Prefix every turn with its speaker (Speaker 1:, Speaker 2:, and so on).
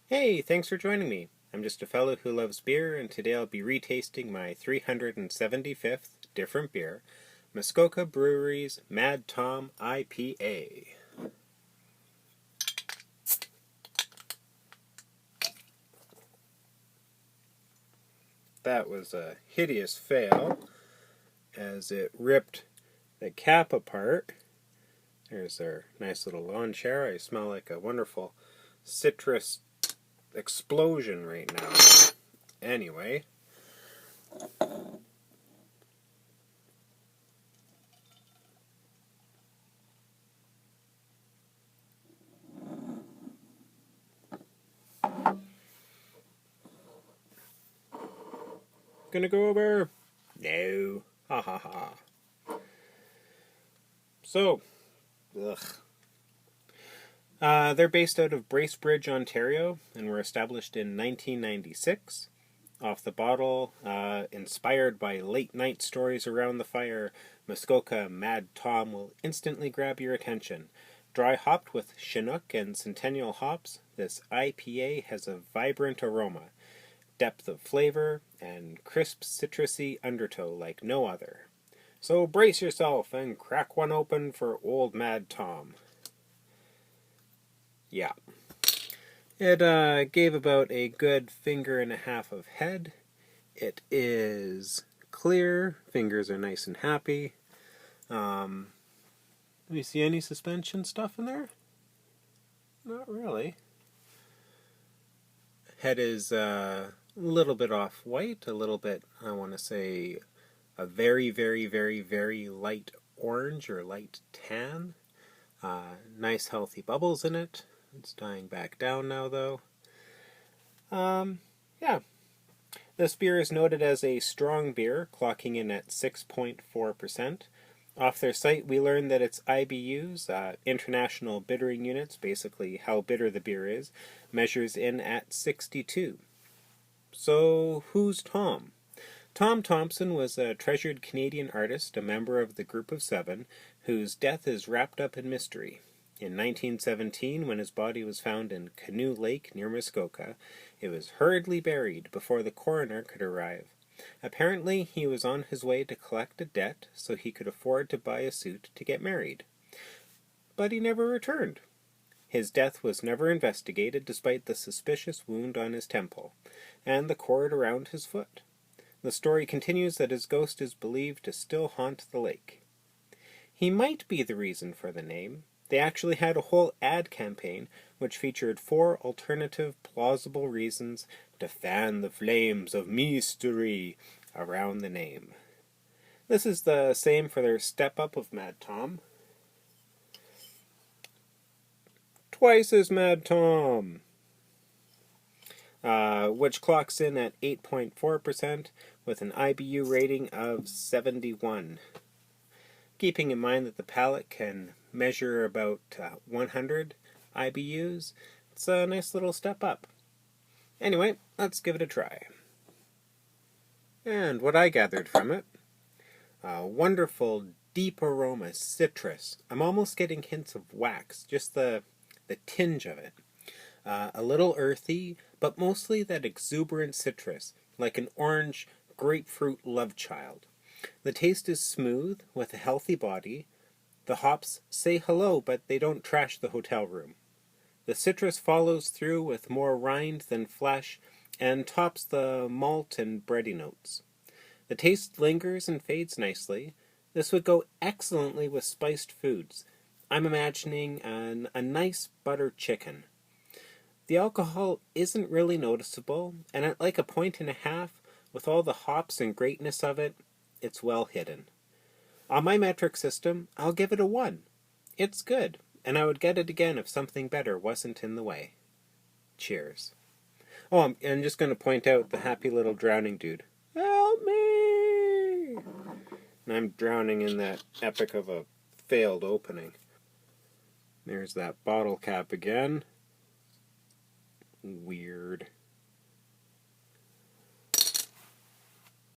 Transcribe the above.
Speaker 1: Hey, thanks for joining me. I'm just a fellow who loves beer, and today I'll be retasting my 375th different beer, Muskoka Brewery's Mad Tom IPA. That was a hideous fail as it ripped the cap apart. There's our nice little lawn chair. I smell like a wonderful citrus explosion right now. Anyway, gonna go over. No. Ha ha ha. So, ugh. They're based out of Bracebridge, Ontario, and were established in 1996. Off the bottle, inspired by late night stories around the fire, Muskoka Mad Tom will instantly grab your attention. Dry hopped with Chinook and Centennial hops, this IPA has a vibrant aroma, depth of flavor, and crisp citrusy undertow like no other. So brace yourself and crack one open for old Mad Tom. Yeah. It gave about a good finger and a half of head. It is clear. Fingers are nice and happy. Do you see any suspension stuff in there? Not really. Head is a little bit off-white, a little bit, I want to say, a very, very, very, very light orange or light tan. Nice healthy bubbles in it. It's dying back down now, though. Yeah. This beer is noted as a strong beer, clocking in at 6.4%. Off their site, we learned that its IBUs, International Bittering Units, basically how bitter the beer is, measures in at 62. So, who's Tom? Tom Thompson was a treasured Canadian artist, a member of the Group of Seven, whose death is wrapped up in mystery. In 1917, when his body was found in Canoe Lake near Muskoka, it was hurriedly buried before the coroner could arrive. Apparently, he was on his way to collect a debt so he could afford to buy a suit to get married. But he never returned. His death was never investigated despite the suspicious wound on his temple, and the cord around his foot. The story continues that his ghost is believed to still haunt the lake. He might be the reason for the name. They actually had a whole ad campaign which featured 4 alternative plausible reasons to fan the flames of mystery around the name. This is the same for their step-up of Mad Tom. Twice as Mad Tom! Which clocks in at 8.4% with an IBU rating of 71. Keeping in mind that the palate can measure about 100 IBUs, it's a nice little step up. Anyway, let's give it a try. And what I gathered from it, wonderful deep aroma, citrus. I'm almost getting hints of wax, just the tinge of it. A little earthy, but mostly that exuberant citrus, like an orange grapefruit love child. The taste is smooth, with a healthy body. The hops say hello, but they don't trash the hotel room. The citrus follows through with more rind than flesh, and tops the malt and bready notes. The taste lingers and fades nicely. This would go excellently with spiced foods. I'm imagining a nice butter chicken. The alcohol isn't really noticeable, and at like a point and a half, with all the hops and greatness of it, it's well hidden. On my metric system, I'll give it a 1. It's good, and I would get it again if something better wasn't in the way. Cheers. Oh, I'm just going to point out the happy little drowning dude. Help me! And I'm drowning in that epic of a failed opening. There's that bottle cap again. Weird.